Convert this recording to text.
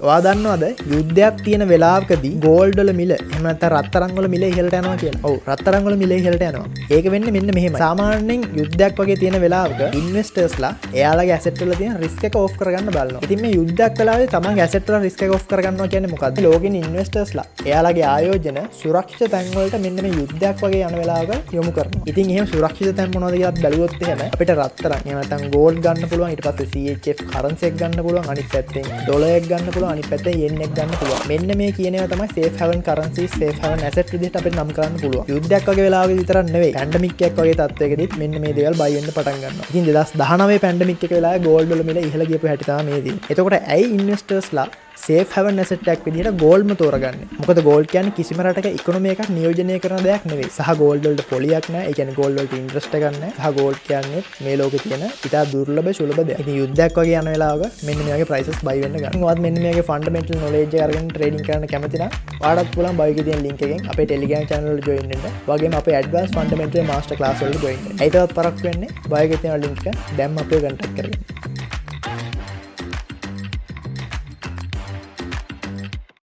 ඔයා දන්නවද යුද්ධයක් තියෙන වෙලාවකදී ගෝල්ඩ් වල මිල එහෙම නැත්නම් රත්තරන් වල මිල ඉහළට යනවා කියලා. ඔව් රත්තරන් වල මිල ඉහළට යනවා. ඒක වෙන්නේ මෙන්න මෙහෙමයි. සාමාන්‍යයෙන් යුද්ධයක් වගේ තියෙන වෙලාවක ඉන්වෙස්ටර්ස්ලා එයාලගේ ඇසෙට් වල තියෙන රිස්ක් එක ඕෆ් කරගන්න බලනවා. ඉතින් මේ යුද්ධයක් වෙලාවේ තමන්ගේ ඇසෙට් වල රිස්ක් එක ඕෆ් කරගන්නවා කියන්නේ මොකද්ද? ලෝකෙන ඉන්වෙස්ටර්ස්ලා එයාලගේ ආයෝජන සුරක්ෂිත තැන් වලට මෙන්න මේ යුද්ධයක් වගේ යන වෙලාවක යොමු කරනවා. ඉතින් එහෙම සුරක්ෂිත තැන් මොනවද කියලා බැලුවොත් එහෙම අපිට රත්තරන් එහෙම නැත්නම් ගෝල්ඩ් ගන්න පුළුවන්. ඊට පස්සේ CHF කරන්සි එක ගන්න පුළුවන්. අනිත් පැත්තෙන් ඩොලර් එක ගන්න පුළුවන්. අනිත් පැත්තෙන් yen එක ගන්න පුළුවන්. මෙන්න මේ කියන ඒවා තමයි safe haven currencies, safe haven asset විදිහට අපිට නම් කරන්න පුළුවන්. යුද්ධයක් වගේ වෙලාවක විතරක් නෙවෙයි. පැන්ඩමික් එකක් වගේ තත්ත්වයකදීත් මෙන්න මේ දේවල් buy වෙන්න පටන් ගන්නවා. ඉතින් 2019 පැන්ඩමික් එක වෙලාවේ gold වල මිල ඉහළ ගියපු හැටි තමයි මේ දේ. එතකොට ඇයි ඉන්වෙස්ටර්ස්ලා safe haven asset එකක් විදිහට gold ම තෝරගන්නේ? මොකද gold කියන්නේ කිසිම රටක economy එකක් නියෝජනය කරන දෙයක් නෙවෙයි. සහ gold වලට පොලියක් නැහැ. ඒ කියන්නේ gold වලට interest එකක් නැහැ. සහ gold කියන්නේ මේ ලෝකේ තියෙන ඉතා දුර්ලභ සුලභ දෙයක්. ඉතින් යුද්ධයක් වගේ යන වෙලාවක මෙන්න මේ වගේ prices buy වෙන්න ගන්න. ඔයාත් මෙන්න මේ වගේ fundamental knowledge එක අරගෙන trading කරන්න කැමති නම් ඔයාලත් පුළුවන් buy එකේ තියෙන link එකෙන් අපේ Telegram channel වල join වෙන්න. වගේම අපේ advanced fundamental master class වලට join වෙන්න. ඒකවත් පරක්කු වෙන්නේ buy එකේ තියෙන link එක දැම්ම අපේ contact කරගන්න.